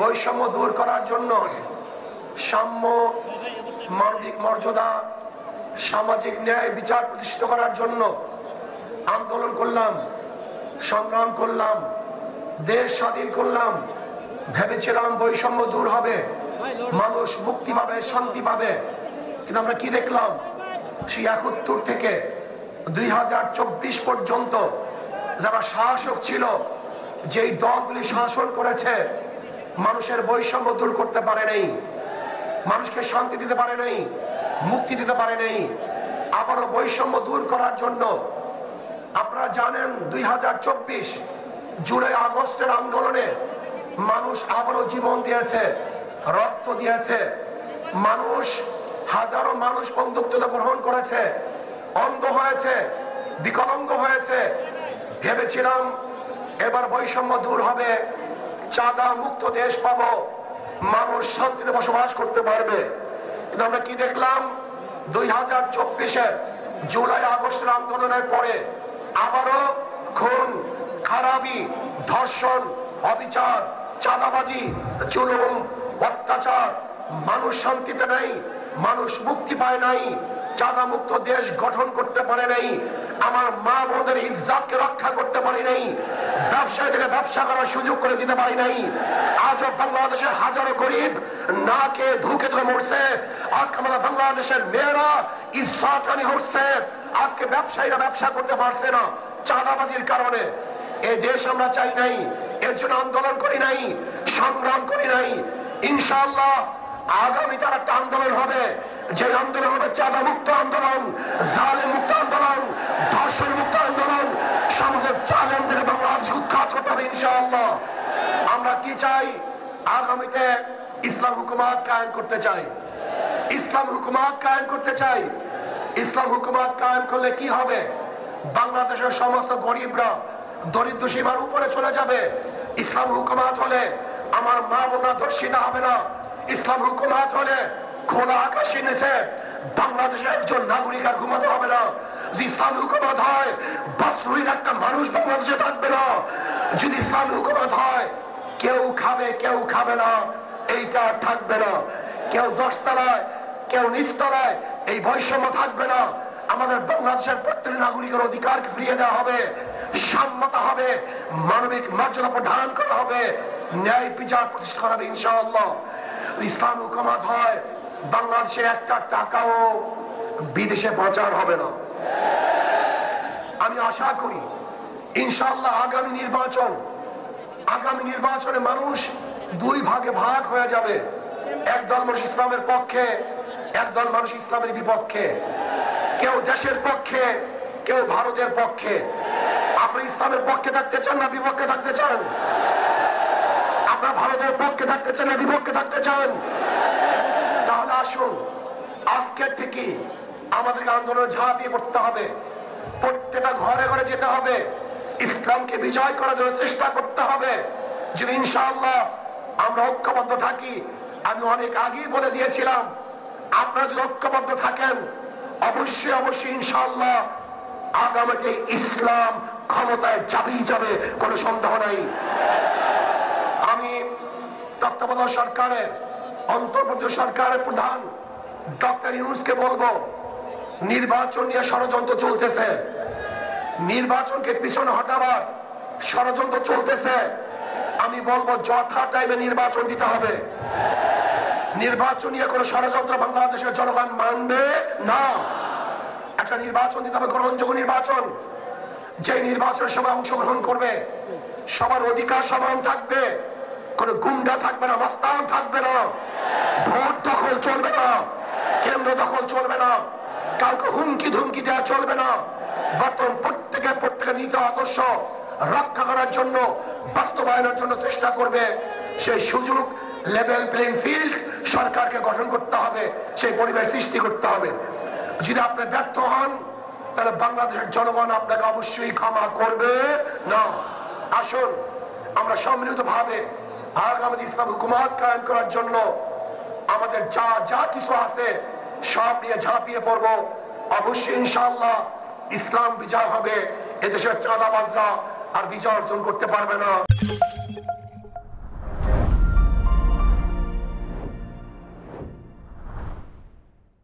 বৈষম্য দূর করার জন্য, সাম্য, মানবিক মর্যাদা, সামাজিক ন্যায় বিচার প্রতিষ্ঠিত করার জন্য আন্দোলন করলাম, সংগ্রাম করলাম, দেশ স্বাধীন করলাম। ভেবেছিলাম বৈষম্য দূর হবে, মানুষ মুক্তি পাবে, শান্তি পাবে। কিন্তু আমরা কি দেখলাম? সেই 71 থেকে 2024 পর্যন্ত যারা শাসক ছিল, যেই দলগুলি শাসন করেছে, মানুষের বৈষম্য দূর করতে পারে নাই, মানুষকে শান্তি দিতে পারে নাই, মুক্তি দিতে পারে নাই। আবারও বৈষম্য দূর করার জন্য আপনারা জানেন 2024 জুলাই আগস্টের আন্দোলনে মানুষ আবারও জীবন দিয়েছে, রক্ত দিয়েছে। মানুষ, হাজারো মানুষ বন্ধুত্ব গ্রহণ করেছে, অন্ধ হয়েছে, বিকলাঙ্গ হয়েছে। ভেবেছিলাম এবার বৈষম্য দূর হবে, চাঁদা মুক্ত দেশ পাবো, মানুষ শান্তিতে বসবাস করতে পারবে। কিন্তু আমরা কি দেখলাম? 2024-এর জুলাই আগস্টের আন্দোলনের পরে আবারও খুন, খারাপি, ধর্ষণ, অবিচার, চাঁদাবাজি, জুলুম, অত্যাচার। মানুষ শান্তিতে নাই, মানুষ মুক্তি পায় নাই, চাঁদা মুক্ত দেশ গঠন করতে পারে নাই, আমার মা বোনদের ইজ্জতকে রক্ষা করতে পারি নাই, ব্যবসায়ীদেরকে ব্যবসা করার সুযোগ করে দিতে পারি নাই। আজও বাংলাদেশের হাজারো গরিব না কে ধুকে ধরে মরছে। আজকে আমাদের বাংলাদেশের মেয়েরা ইজ্জতহানি হচ্ছে। আজকে ব্যবসায়ীরা ব্যবসা করতে পারছে না চাঁদাবাজির কারণে। এই দেশ আমরা চাই নাই, এর জন্য আন্দোলন করি নাই, সংগ্রাম করি নাই। ইনশাআল্লাহ আগামী তার একটা আন্দোলন হবে, যে আন্দোলন হবে চাঁদা মুক্ত আন্দোলন, জালেম মুক্ত আন্দোলন, ধর্ষণ মুক্ত আন্দোলন। সমাজের জালেম থেকে বাংলাদেশ উৎখাত করতে হবে ইনশাআল্লাহ। আমরা কি চাই? আগামীতে ইসলাম হুকুমত কায়েম করতে চাই, ইসলাম হুকুমত কায়েম করতে চাই। ইসলাম হুকুমত কায়েম করলে কি হবে? বাংলাদেশের সমস্ত গরিবরা দরিদ্র সীমার উপরে চলে যাবে। ইসলাম হুকুমত হলে আমার মা বোনরা ধর্ষিত হবে না। ইসলাম হুকুমত হলে খোলা আকাশের নিচে বাংলাদেশের একজন নাগরিক আর ঘুমাতে হবে না। যদি ইসলাম হুকুমত হয়, বস্ত্রহীন একটা মানুষ বাংলাদেশে থাকবে না। যদি ইসলাম হুকুমত হয়, কেউ খাবে কেউ খাবে না, এইটা থাকবে না। কেউ 10 তলায়, কেউ নিচতলায়, এই বৈষম্য থাকবে না। আমাদের বাংলাদেশের প্রত্যেক নাগরিকের অধিকারকে ফিরিয়ে দেওয়া হবে, সাম্যতা হবে, মানবিক মর্যাদা প্রদান করা হবে, ন্যায় বিচার প্রতিষ্ঠা করা হবে ইনশাআল্লাহ। ইসলাম হুকুমত হয়, বাংলাদেশের একটা টাকাও বিদেশে পাচার হবে না। আমি আশা করি ইনশাআল্লাহ আগামী নির্বাচনে মানুষ 2 ভাগে ভাগ হয়ে যাবে। একদল মানুষ ইসলামের পক্ষে, একদল মানুষ ইসলামের বিপক্ষে। কেউ দেশের পক্ষে, কেউ ভারতের পক্ষে। আপনি ইসলামের পক্ষে থাকতে চান না বিপক্ষে থাকতে চান? আপনারা ভারতের পক্ষে থাকতে চান না বিপক্ষে থাকতে চান? তাহলে আসুন আজকের থেকে আমাদেরকে আন্দোলনে ঝাঁপিয়ে পড়তে হবে, প্রত্যেকটা ঘরে ঘরে যেতে হবে, ইসলামকে বিজয় করার জন্য চেষ্টা করতে হবে। যদি ইনশাআল্লাহ আমরা ঐক্যবদ্ধ থাকি, আমি অনেক আগেই বলে দিয়েছিলাম, আপনারা যদি ঐক্যবদ্ধ থাকেন, অবশ্যই ইনশাআল্লাহ আগামীতে ইসলাম ক্ষমতায় যাবেই যাবে, কোনো সন্দেহ নাই। আমি তত্ত্বাবধায়ক সরকারের, অন্তর্বর্তী সরকারের প্রধান ডক্টর ইউনূসকে বলবো, নির্বাচন নিয়ে ষড়যন্ত্র চলতেছে, নির্বাচনকে পিছনে হটাবার ষড়যন্ত্র চলতেছে। আমি বলবো যথা টাইমে নির্বাচন দিতে হবে। নির্বাচন নিয়ে কোনো ষড়যন্ত্র বাংলাদেশের জনগণ মানবে না। একটা নির্বাচন দিতে হবে, গ্রহণযোগ্য নির্বাচন। যে নির্বাচনের সবাই অংশগ্রহণ করবে, সবার অধিকার সমান থাকবে, কোন গুন্ডা থাকবে না, মস্তান থাকবে না, ভোট দখল চলবে না, কেন্দ্র দখল চলবে না, কাউকে হুমকি ধুমকি দেওয়া চলবে না। বর্তমান প্রত্যেকে নীতি আদর্শ রক্ষা করার জন্য, বাস্তবায়নের জন্য চেষ্টা করবে। সেই সুযোগ, লেভেল প্লেইং ফিল্ড সরকারকে গঠন করতে হবে, সেই পরিবেশ সৃষ্টি করতে হবে। যদি আপনি ব্যর্থ হন, তাহলে বাংলাদেশের জনগণ আপনাকে অবশ্যই ক্ষমা করবে না। আসুন আমরা সম্মিলিত ভাবে আগামী ইসলাম হুকুমত কায়েম করার জন্য আমাদের যা কিছু আছে সব নিয়ে ঝাঁপিয়ে পড়বো। অবশ্যই ইনশাআল্লাহ ইসলাম বিজয় হবে, এদেশের চাঁদাবাজরা আর বিজয় অর্জন করতে পারবে না।